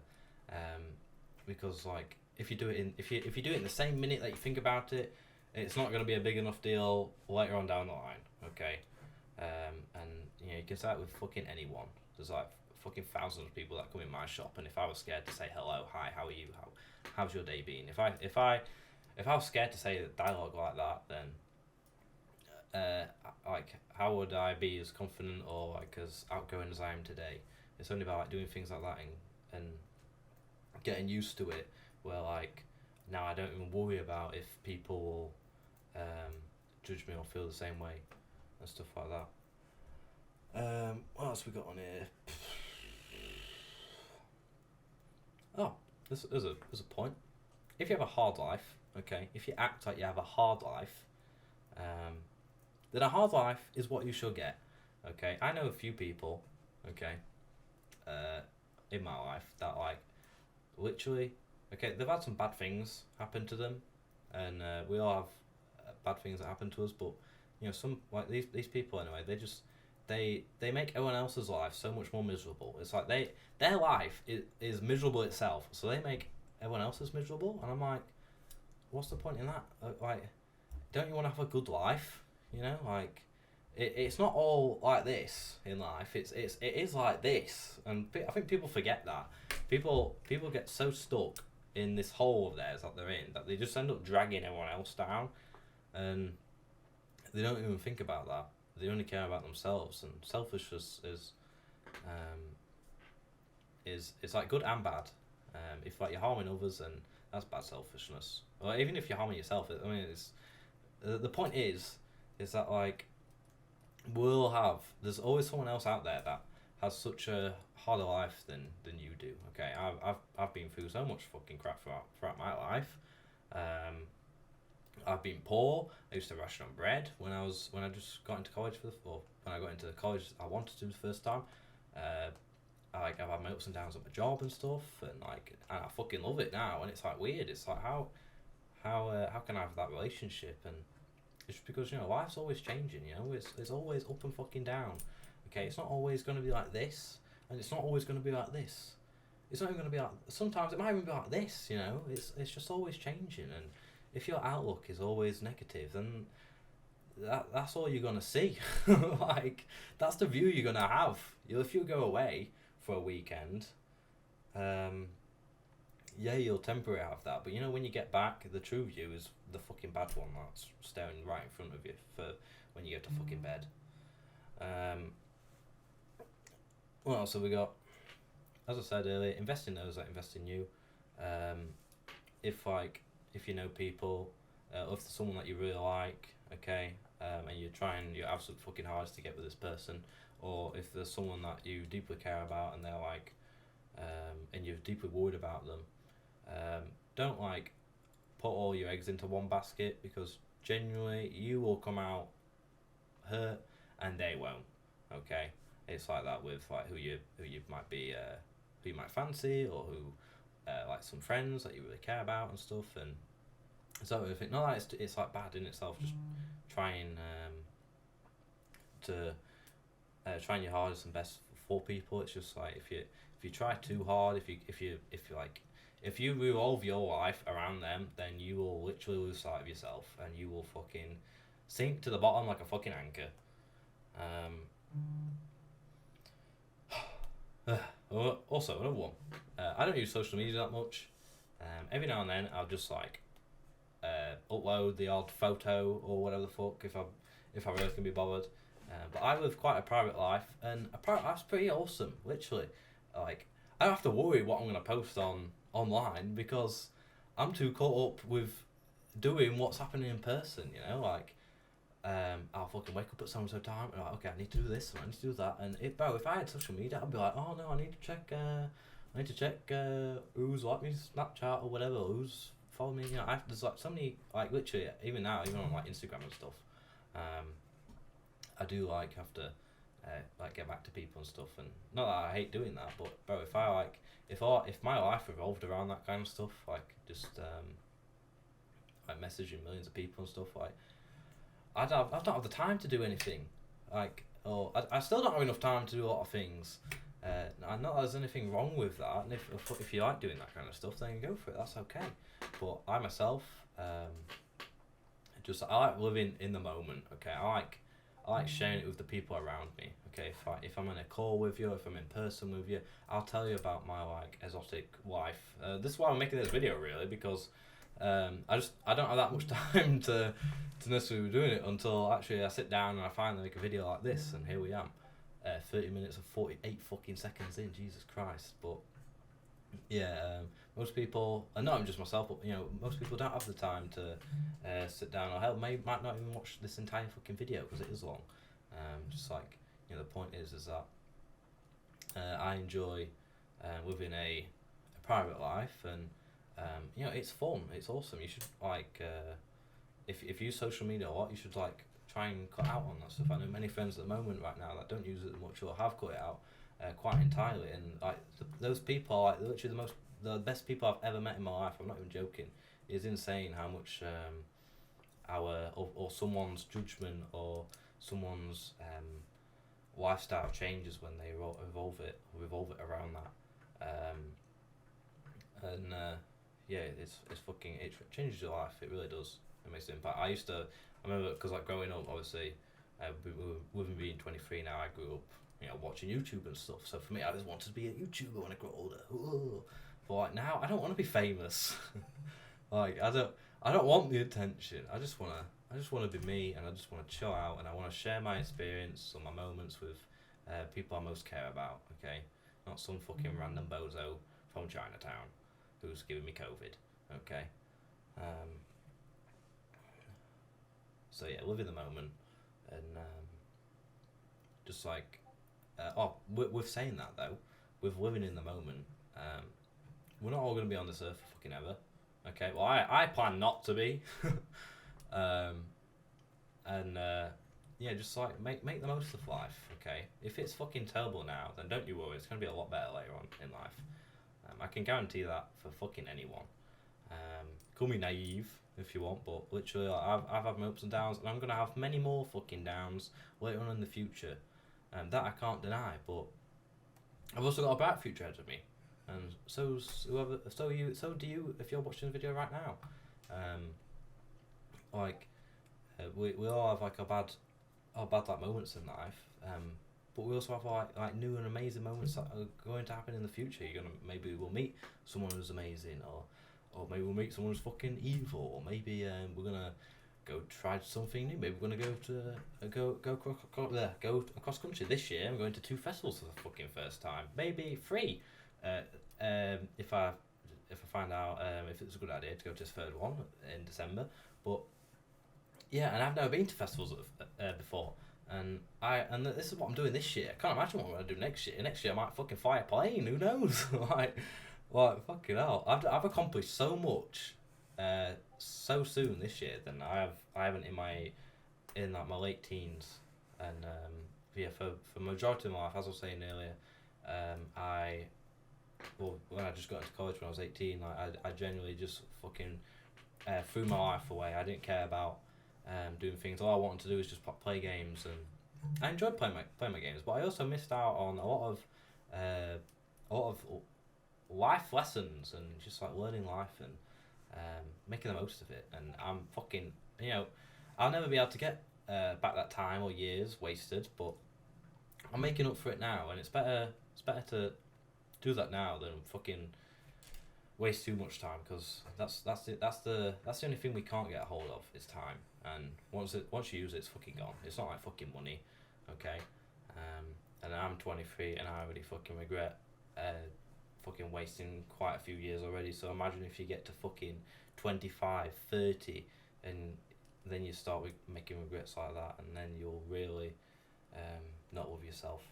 because like if you do it if you do it in the same minute that you think about it, it's not going to be a big enough deal later on down the line. Okay, and you know, you can say that with fucking anyone. There's like fucking thousands of people that come in my shop, and if I was scared to say hello, hi, how are you, how's your day been, if I was scared to say dialogue like that, then like how would I be as confident or like as outgoing as I am today? It's only about like doing things like that and getting used to it, where like now I don't even worry about if people will judge me or feel the same way and stuff like that. What else we got on here? Oh, there's a point. If you have a hard life, okay, if you act like you have a hard life, then a hard life is what you shall get. Okay, I know a few people, okay, in my life that like literally, okay, they've had some bad things happen to them, and we all have bad things that happen to us, but you know, some like these people anyway, they make everyone else's life so much more miserable. It's like their life is miserable itself, so they make everyone else's miserable, and I'm like, what's the point in that? Like, don't you want to have a good life? You know, like it's not all like this in life. It is like this, and I think people forget that. People get so stuck in this hole of theirs that they're in, that they just end up dragging everyone else down, and they don't even think about that. They only care about themselves, and selfishness is it's like good and bad. If like you're harming others, then that's bad selfishness. Or even if you're harming yourself, I mean, it's the point is that like there's always someone else out there that has such a harder life than you do. Okay, I've been through so much fucking crap throughout my life. I've been poor. I used to ration on bread when I just got into college when I got into college I wanted to the first time. I've had my ups and downs at my job and stuff, and I fucking love it now. And it's like weird. It's like how can I have that relationship? And it's because life's always changing. It's always up and fucking down. Okay, it's not always going to be like this, and it's not always going to be like this. It's not even going to be like. Sometimes it might even be like this. It's just always changing. And if your outlook is always negative, then that's all you're gonna see. Like that's the view you're gonna have. If you go away for a weekend, yeah, you'll temporarily have that. But when you get back, the true view is the fucking bad one that's staring right in front of you for when you go to fucking bed. What else have we got? As I said earlier, invest in those that invest in you. If you know people, or if there's someone that you really like, okay, and you're trying your absolute fucking hardest to get with this person, or if there's someone that you deeply care about and they're like, and you're deeply worried about them, don't put all your eggs into one basket, because genuinely you will come out hurt and they won't. Okay, it's like that with who you might be, who you might fancy, or who. Like some friends that you really care about and stuff, and so I think not that it's like bad in itself, just trying to trying your hardest and best for people. It's just like if you try too hard, if you revolve your life around them, then you will literally lose sight of yourself, and you will fucking sink to the bottom like a fucking anchor. Also, another one. I don't use social media that much. Every now and then, I'll just upload the odd photo or whatever the fuck if I really can be bothered. But I live quite a private life, and a private life's pretty awesome. Literally, I don't have to worry what I'm gonna post online, because I'm too caught up with doing what's happening in person. I'll fucking wake up at so time and okay, I need to do this and I need to do that, and if I had social media, I'd be like, oh no, I need to check who's like me Snapchat or whatever, who's following me. There's so many, literally even now, even on Instagram and stuff, I do have to get back to people and stuff, and not that I hate doing that, but bro, if my life revolved around that kind of stuff, just messaging millions of people and stuff, I don't have the time to do anything, I still don't have enough time to do a lot of things. Not that there's anything wrong with that, and if you like doing that kind of stuff, then go for it. That's okay. But I myself, I like living in the moment. Okay, I like sharing it with the people around me. Okay, if I'm in a call with you, if I'm in person with you, I'll tell you about my exotic life. This is why I'm making this video, really, because I don't have that much time to necessarily be doing it until actually I sit down and I finally make a video like this, and here we am, 30 minutes and 48 fucking seconds in. Jesus Christ. But yeah, most people, and not even just myself, but most people don't have the time to sit down, or hell, might not even watch this entire fucking video because it is long. The point is that I enjoy living a private life, and it's fun, it's awesome. You should if you use social media a lot, you should try and cut out on that stuff. I know many friends at the moment right now that don't use it much, or have cut it out quite entirely, and those people are literally the best people I've ever met in my life. I'm not even joking. It's insane how much or someone's judgment or someone's lifestyle changes when they revolve it around that. Yeah, it's fucking, it changes your life. It really does. It makes an impact. I remember, because growing up, obviously, with me being 23 now, I grew up watching YouTube and stuff. So for me, I always wanted to be a YouTuber when I grew older. Ooh. But like now, I don't want to be famous. Like I don't want the attention. I just wanna be me, and I just wanna chill out, and I wanna share my experience or my moments with people I most care about. Okay, not some fucking random bozo from Chinatown who's giving me COVID. Okay. Um, so yeah, live in the moment, and just like, with saying that though, with living in the moment, we're not all gonna be on this earth for fucking ever. Okay, well I plan not to be, um, and yeah, just like make the most of life. Okay, if it's fucking terrible now, then don't you worry, it's gonna be a lot better later on in life. I can guarantee that for fucking anyone. Call me naive if you want, but literally, like, I've had my ups and downs, and I'm gonna have many more fucking downs later on in the future, that I can't deny. But I've also got a bright future ahead of me, and so do you if you're watching the video right now. Like, we all have like our bad like moments in life, but we also have like new and amazing moments that are going to happen in the future. Maybe we'll meet someone who's amazing, or maybe we'll meet someone who's fucking evil, or maybe we're gonna go try something new. Maybe we're gonna go to go across country this year. I'm going to 2 festivals for the fucking first time, maybe 3, if I find out if it's a good idea to go to this 3rd one in December. But yeah, and I've never been to festivals before, and this is what I'm doing this year. I can't imagine what I'm gonna do next year. Next year I might fucking fly a plane. Who knows? like fucking hell. I've accomplished so much, so soon this year than I haven't in like my late teens, and yeah, for majority of my life, as I was saying earlier, when I just got into college when I was 18, like I genuinely just fucking threw my life away. I didn't care about doing things. All I wanted to do was just play games, and I enjoyed playing my games, but I also missed out on a lot of life lessons, and just like learning life, and making the most of it. And I'm fucking, I'll never be able to get back that time or years wasted, but I'm making up for it now, and it's better to do that now than fucking waste too much time, because that's the only thing we can't get a hold of is time. And once you use it, it's fucking gone. It's not like fucking money, okay? And I'm 23, and I already fucking regret fucking wasting quite a few years already. So imagine if you get to fucking 25, 30, and then you start making regrets like that, and then you'll really not love yourself.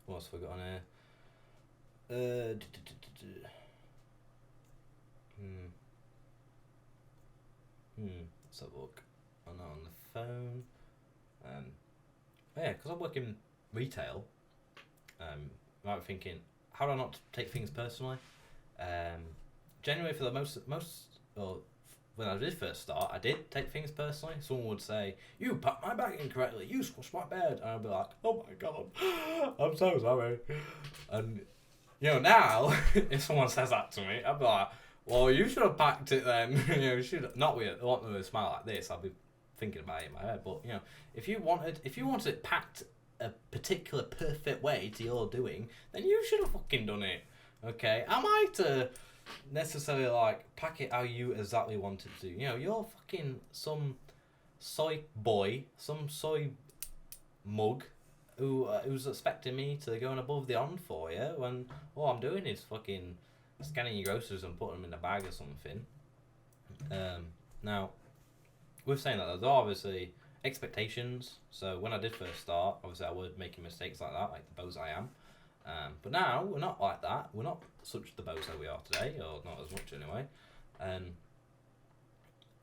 What else have we got on here? Let's have a look. I'm not on the phone. Yeah, because I work in retail. I might be thinking, how do I not take things personally? Generally, for the most, or when I did first start, I did take things personally. Someone would say, "You packed my bag incorrectly. You squashed my bed," and I'd be like, "Oh my god, I'm so sorry." And now if someone says that to me, I'd be like, "Well, you should have packed it then." You should not with a smile like this. I'd be thinking about it in my head. But if you wanted it packed a particular perfect way to your doing, then you should have fucking done it. Okay, am I to necessarily like pack it how you exactly want it to? You're fucking some soy boy, some soy mug who's expecting me to go above the on for you when all I'm doing is fucking scanning your groceries and putting them in a bag or something. Now, with saying that, there are obviously expectations. So when I did first start, obviously I was making mistakes like that, like the bozo I am. But now we're not like that. We're not such the bozo we are today, or not as much anyway. And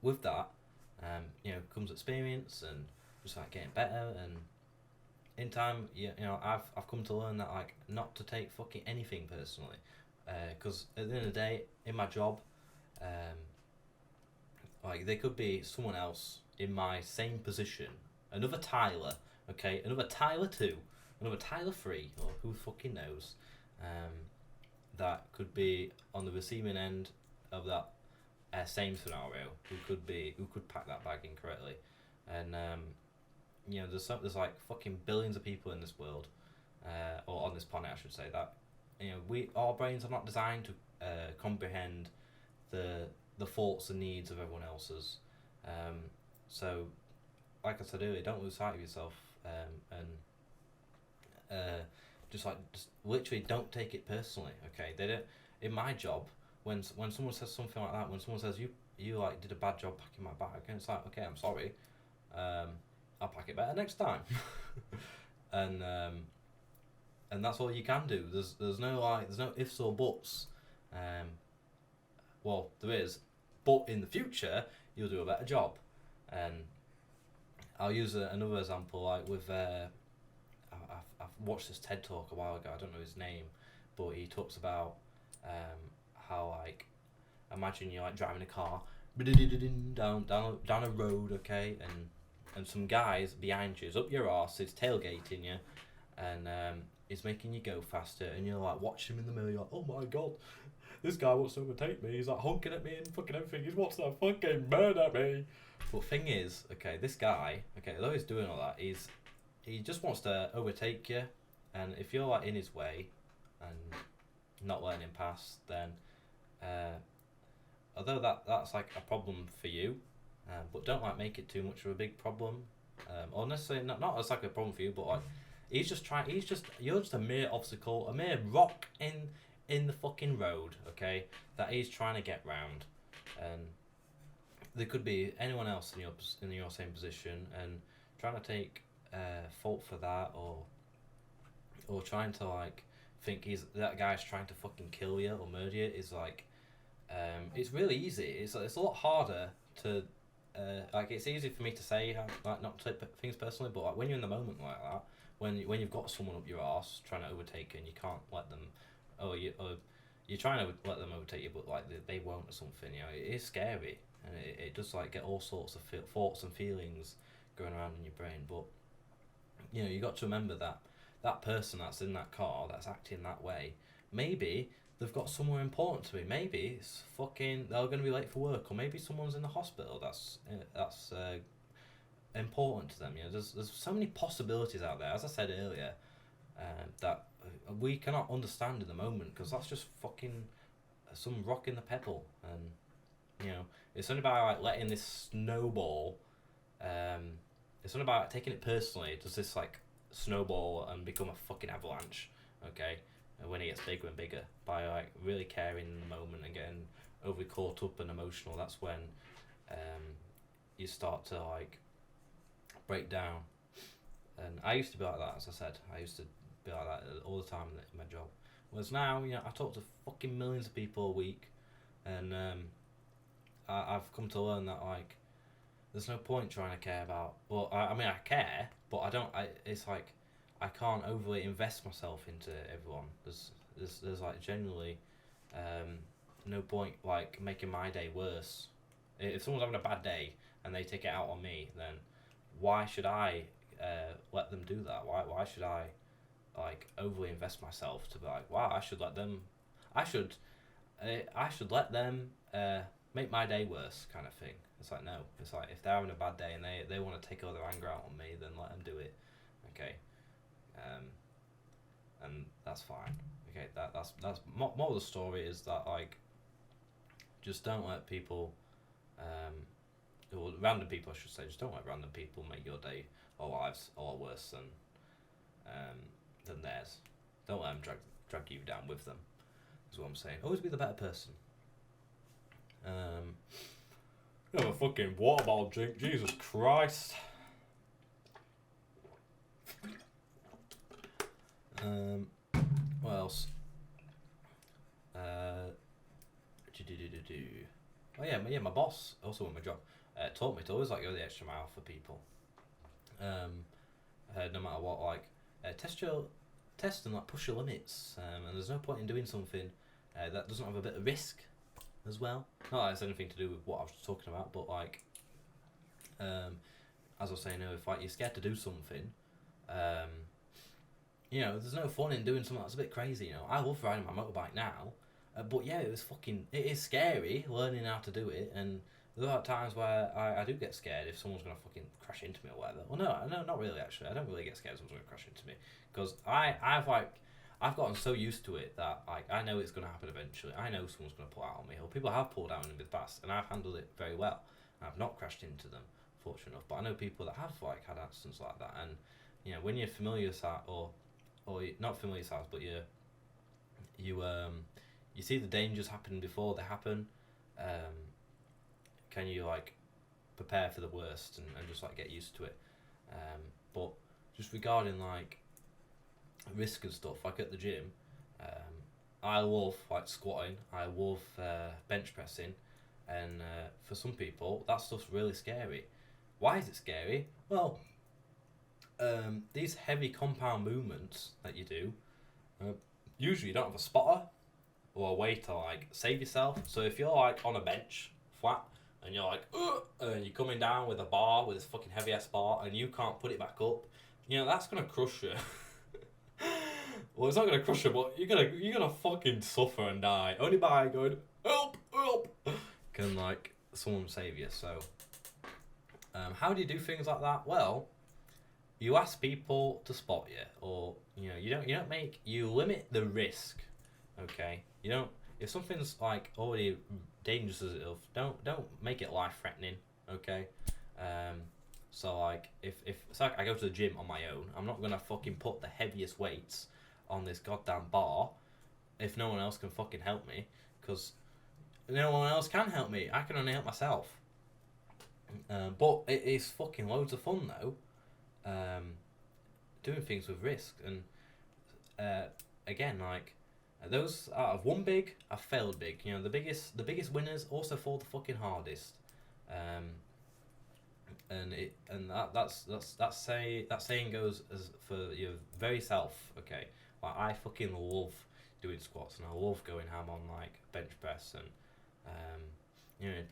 with that, comes experience and just like getting better. And in time, I've come to learn that like not to take fucking anything personally, because at the end of the day, in my job, like there could be someone else in my same position, another Tyler, okay, another Tyler 2, another Tyler 3, or who fucking knows, that could be on the receiving end of that same scenario, who could pack that bag incorrectly. And there's like fucking billions of people in this world, or on this planet I should say, that our brains are not designed to comprehend the thoughts and needs of everyone else's. So, like I said earlier, don't lose sight of yourself, and just literally don't take it personally. Okay, they don't. In my job, when someone says something like that, when someone says you like did a bad job packing my bag, and it's like, okay, I'm sorry, I'll pack it better next time, and that's all you can do. There's no ifs or buts. Well, there is, but in the future you'll do a better job. And I'll use another example, like with I've watched this TED talk a while ago. I don't know his name, but he talks about how, like, imagine you're like driving a car down a road, okay, and some guys behind you is up your arse, is tailgating you, and is making you go faster, and you're like watching him in the mirror, you're like, oh my god, this guy wants to overtake me, he's like honking at me and fucking everything, he wants to fucking murder me. But thing is, okay, this guy, okay, although he's doing all that, he just wants to overtake you, and if you're like in his way and not letting him pass, then although that's like a problem for you, but don't like make it too much of a big problem, or necessarily not as like a problem for you, but like you're just a mere obstacle, a mere rock in the fucking road, okay, that he's trying to get round. And there could be anyone else in your same position, and trying to take fault for that, or trying to like think that guy's trying to fucking kill you or murder you is like, it's really easy. It's a lot harder to like, it's easy for me to say, like, not to take things personally, but like when you're in the moment like that, when you've got someone up your arse trying to overtake you and you can't let them, or you're trying to let them overtake you, but like they won't or something, it is scary, and it does like get all sorts of thoughts and feelings going around in your brain. But you got to remember that person that's in that car that's acting that way, maybe they've got somewhere important to be. Maybe it's fucking they're going to be late for work, or maybe someone's in the hospital that's important to them. There's so many possibilities out there, as I said earlier, that we cannot understand in the moment, because that's just fucking some rock in the pebble. And it's only by like letting this snowball, it's only about taking it personally, does this like snowball and become a fucking avalanche, okay, and when it gets bigger and bigger, by like really caring in the moment and getting overly caught up and emotional, that's when you start to like break down. And I used to be like that, as I said. I used to be like that all the time in my job. Whereas now, I talk to fucking millions of people a week, and I've come to learn that like there's no point trying to care about. Well, I mean I care, but I don't. It's like I can't overly invest myself into everyone. There's like generally no point like making my day worse. If someone's having a bad day and they take it out on me, then why should I let them do that? Why should I like overly invest myself to be like, wow, I should let them make my day worse, kind of thing. It's like, no, it's like if they're having a bad day and they want to take all their anger out on me, then let them do it, okay, and that's fine, okay. That's more of the story is that like just don't let people or random people, I should say, just don't let random people make your day or lives a lot worse than theirs. Don't let them drag you down with them, is what I'm saying. Always be the better person. You have a fucking water bottle drink, Jesus Christ. What else? Oh yeah, my boss, also in my job, taught me to always like go the extra mile for people. No matter what, like test and like push your limits. And there's no point in doing something that doesn't have a bit of risk as well. Not that it's anything to do with what I was talking about, but like as I was saying, if like you're scared to do something, there's no fun in doing something that's a bit crazy. I love riding my motorbike now, but yeah, it is scary learning how to do it, and there are times where I do get scared if someone's gonna fucking crash into me or whatever. Well, no, not really actually. I don't really get scared if someone's gonna crash into me, because I've gotten so used to it that like I know it's going to happen eventually. I know someone's going to pull out on me, or people have pulled out on me in the past, and I've handled it very well. I've not crashed into them, fortunate enough. But I know people that have like had accidents like that, and when you're familiar size or not familiar size, but you you see the dangers happen before they happen. Um, can you like prepare for the worst and just like get used to it? But just regarding like risk and stuff, like at the gym, I love like squatting. I love bench pressing, and for some people that stuff's really scary. Why is it scary? Well, these heavy compound movements that you do, usually you don't have a spotter or a way to like save yourself. So if you're like on a bench flat and you're like, and you're coming down with a bar, with this fucking heavy ass bar, and you can't put it back up, that's gonna crush you. Well, it's not gonna crush you, but you're gonna fucking suffer and die. Only by going help, help, can like someone save you. So, how do you do things like that? Well, you ask people to spot you, or you limit the risk. Okay, you don't. If something's like already dangerous as enough, don't make it life threatening. Okay, so like if it's like I go to the gym on my own, I'm not gonna fucking put the heaviest weights on this goddamn bar if no one else can fucking help me, because no one else can help me. I can only help myself. But it is fucking loads of fun though. Doing things with risk, and again, like those out of won big, I've failed big. The biggest winners also fall the fucking hardest. And that saying goes as for your very self. Okay, like I fucking love doing squats, and I love going ham on like bench press, and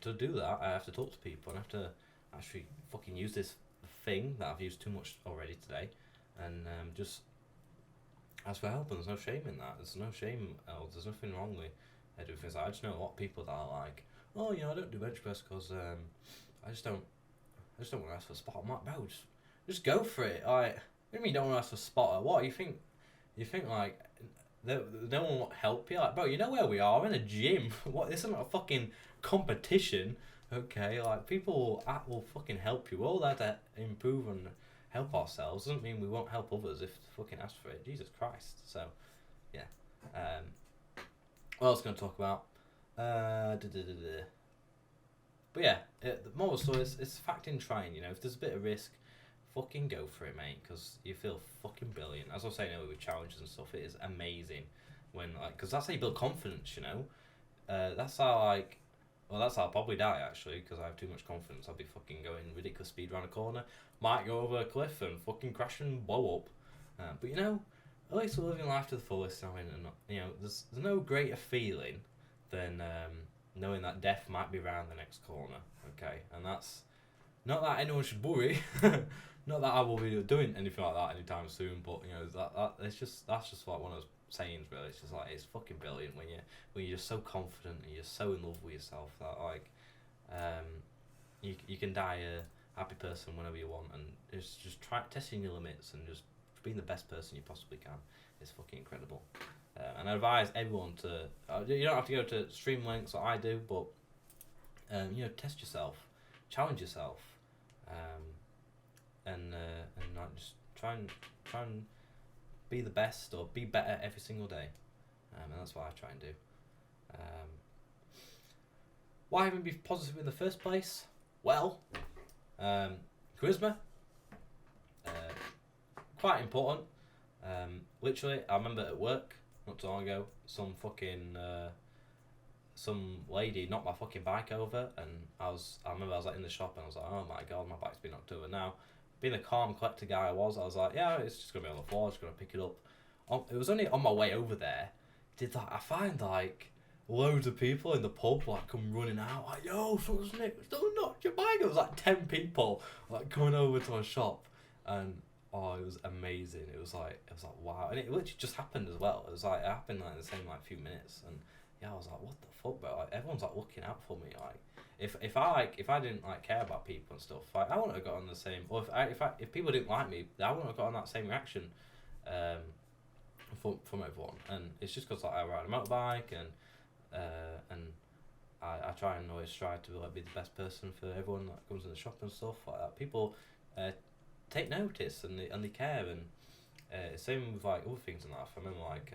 to do that I have to talk to people, and I have to actually fucking use this thing that I've used too much already today, and just ask for help. And there's no shame in that. There's no shame. There's nothing wrong with doing things. I just know a lot of people that are like, oh, I don't do bench press because I just don't want to ask for a spot. I'm like, bro, just go for it. Like, what do you mean you don't want to ask for a spotter? What you think like no one will help you? Like, bro, you know where we are? We're in a gym. What? This isn't a fucking competition. Okay, like people will fucking help you. We're all there to improve and help ourselves. Doesn't mean we won't help others if they fucking ask for it. Jesus Christ. So, yeah. What else going to talk about? But yeah, the moral story is it's fact in trying. If there's a bit of risk, fucking go for it, mate. Because you feel fucking brilliant. As I was saying earlier with challenges and stuff, it is amazing when because that's how you build confidence. That's how like. Well, that's how I'll probably die, actually, because I have too much confidence. I'll be fucking going ridiculous speed around a corner, might go over a cliff and fucking crash and blow up. But at least we're living life to the fullest. There's no greater feeling than knowing that death might be around the next corner. Okay, and that's not that anyone should worry. Not that I will be doing anything like that anytime soon. But that's just like one of those sayings, really. It's just like it's fucking brilliant when you're just so confident and you're so in love with yourself that like you can die a happy person whenever you want, and just try testing your limits and just being the best person you possibly can. It's fucking incredible. And I advise everyone to you don't have to go to extreme lengths like I do, but test yourself, challenge yourself, and like just try and be the best or be better every single day, and that's what I try and do. Why even be positive in the first place? Well, charisma, quite important. Literally, I remember at work not too long ago, some lady knocked my fucking bike over, and I remember I was like in the shop, and I was like, oh my god, my bike's been knocked over. Now, being the calm, collected guy I was like, yeah, it's just gonna be on the floor, just gonna pick it up. It was only on my way over there. I find like loads of people in the pub like come running out like, yo, someone knocked your bike. It was like 10 people like coming over to our shop, and it was amazing. It was like wow, and it literally just happened as well. It happened like in the same like few minutes, and yeah, I was like, what the fuck, bro? Like everyone's like looking out for me. Like if I didn't like care about people and stuff, like I wouldn't have got on the same. Or if people didn't like me, I wouldn't have got on that same reaction. from everyone, and it's just because like I ride a motorbike and I try and always strive to like be the best person for everyone that comes in the shop and stuff like that. People take notice and they care, and same with like other things in life. I remember like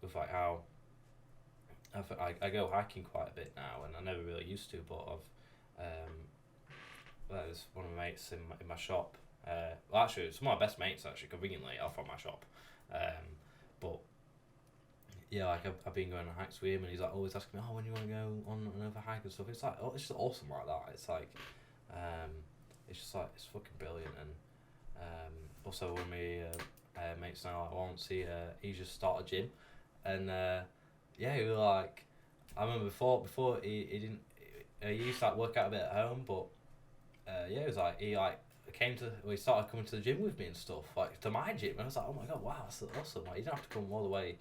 with like how I go hiking quite a bit now, and I never really used to, but there's one of my mates in my shop. Well, actually, some of my best mates actually conveniently are from my shop, but yeah, like I've been going on hikes with him, and he's like always asking me, oh, when you want to go on another hike and stuff. It's like, oh, it's just awesome like that. It's like, it's just like it's fucking brilliant. And also one of my mates now, like once he just started a gym, and yeah, he was like, I remember before he didn't he used to like work out a bit at home, but yeah, it was like he started coming to the gym with me and stuff, like to my gym, and I was like, oh my god, wow, that's awesome. Like you don't have to come all the way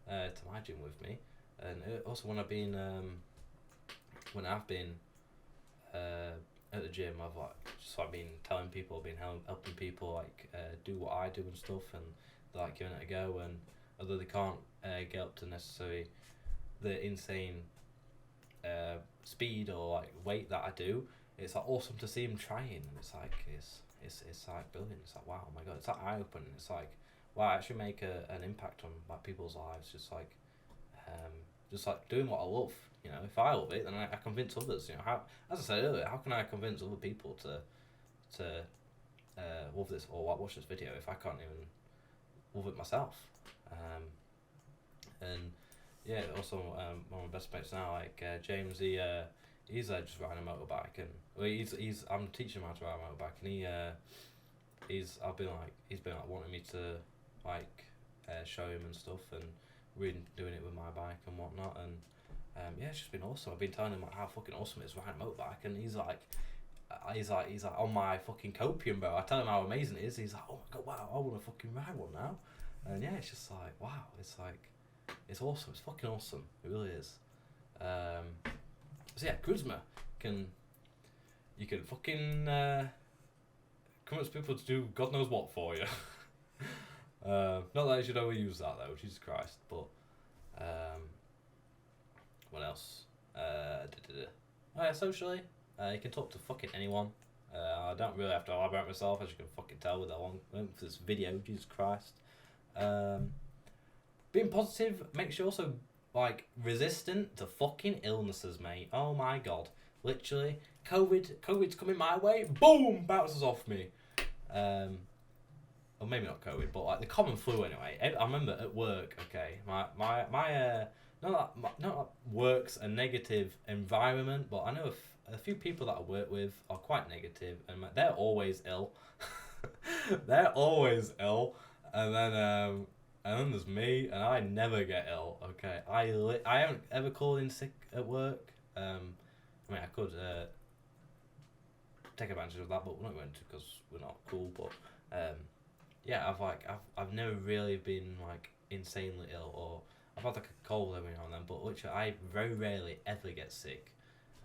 to my gym with me. And also when I've been at the gym, I've like just like been telling people, been helping people like do what I do and stuff, and they're like giving it a go. And although they can't get up to necessarily the insane speed or like weight that I do, it's like awesome to see them trying. And it's like it's like brilliant. It's like, wow, oh my god, it's like eye opening. It's like, wow, I actually make an impact on like people's lives. Just like doing what I love. You know, if I love it, then I convince others. You know, how, as I said earlier, how can I convince other people to love this or watch this video if I can't even love it myself? And yeah, also one of my best mates now, like James, he's just riding a motorbike, and well, he's I'm teaching him how to ride a motorbike, and he's been like wanting me to like show him and stuff, and we're doing it with my bike and whatnot, and yeah, it's just been awesome. I've been telling him like how fucking awesome it is riding a motorbike, and he's like on my fucking copium, bro. I tell him how amazing it is. He's like, oh my god, wow, I want to fucking ride one now. And yeah, it's just like, wow, it's like, it's awesome. It's fucking awesome. It really is. So yeah, charisma you can fucking convince people to do God knows what for you. Not that I should overuse that though, Jesus Christ. But what else? Oh yeah, socially, you can talk to fucking anyone. I don't really have to elaborate myself, as you can fucking tell with that long length of this video. Jesus Christ. Being positive makes you also like resistant to fucking illnesses, mate. Oh my god, literally, COVID's coming my way. Boom, bounces off me. Or maybe not COVID, but like the common flu anyway. I remember at work. Okay, my not that work's a negative environment, but I know a few people that I work with are quite negative, and they're always ill. They're always ill, and then there's me, and I never get ill. Okay, I haven't ever called in sick at work. I mean, I could take advantage of that, but we're not going to because we're not cool. But yeah, I've never really been like insanely ill, or I've had like a cold every now and then, but literally I very rarely ever get sick.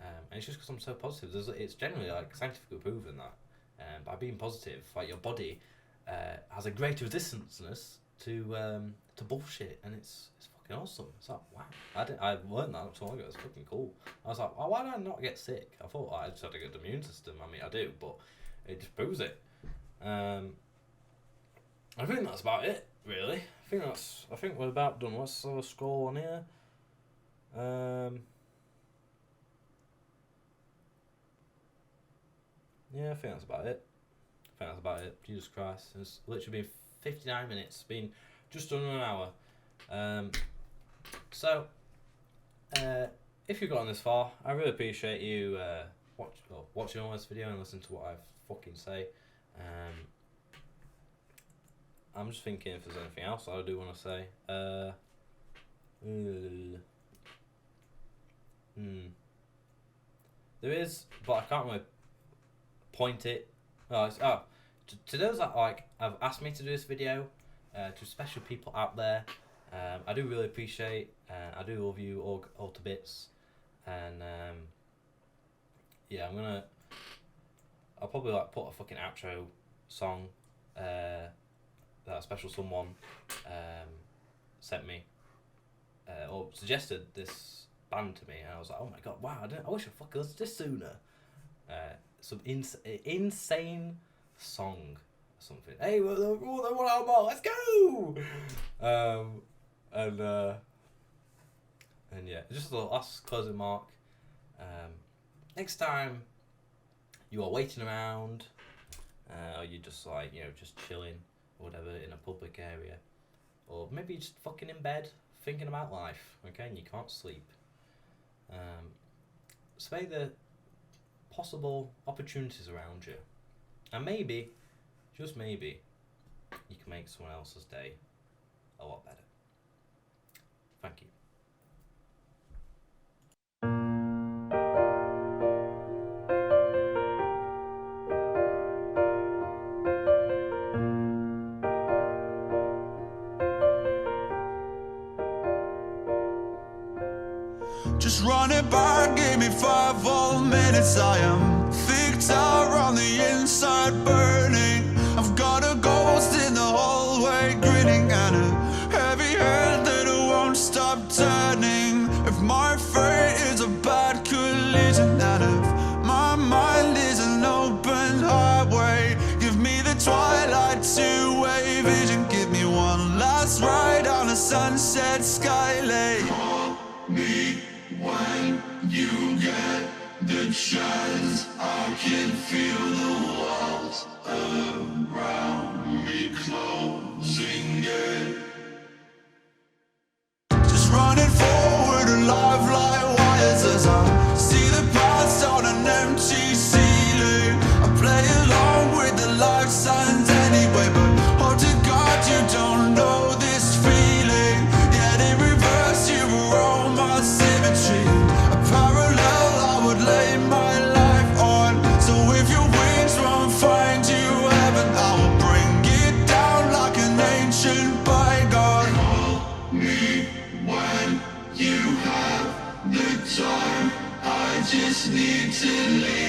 And it's just because I'm so positive. It's generally like scientifically proven that by being positive, like your body has a greater resistanceness to bullshit, and it's fucking awesome. It's like, wow, I learned that not so long ago. It's fucking cool. I was like, oh, why did I not get sick? I thought I just had a good immune system. I mean, I do, but it just proves it. I think that's about it, really. I think we're about done. Let's have a scroll on here. Yeah, I think that's about it. Jesus Christ, it's literally been 59 minutes. It's been just under an hour. So, if you've gotten this far, I really appreciate you watching all this video and listening to what I fucking say. I'm just thinking if there's anything else I do want to say. There is, but I can't really point it. To those that like have asked me to do this video, to special people out there, I do really appreciate, and I do love you all to bits. And yeah, I'll probably like put a fucking outro song that special someone sent me or suggested this band to me, and I was like, oh my god, wow! I wish I fucking listened to this sooner. Some insane song, or something. Hey, they want our ball. Let's go! And yeah, just the last closing mark. Next time you are waiting around, or you're just like, just chilling or whatever in a public area, or maybe you're just fucking in bed thinking about life, okay, and you can't sleep. Survey the possible opportunities around you, and maybe, just maybe, you can make someone else's day a lot better. Thank you. Just run it back, give me 5 whole minutes. I am Victor on the inside burning. I've got a ghost in the hallway grinning, and a heavy head that won't stop turning. If my fate is a bad collision, and if my mind is an open highway, give me the twilight two-way vision. Give me one last ride on a sunset skylane. Call me when you get the chance. I can feel the walls around me closing in. Just running forward, alive like wires, as I see the past on an empty ceiling. I play along with the life signs anyway, but oh to God, you don't know this feeling. Yet in reverse, you were all my symmetry. A parallel I would lay my life on. So if your wings won't find you heaven, I will bring it down like an ancient bygone. Call me when you have the time. I just need to leave.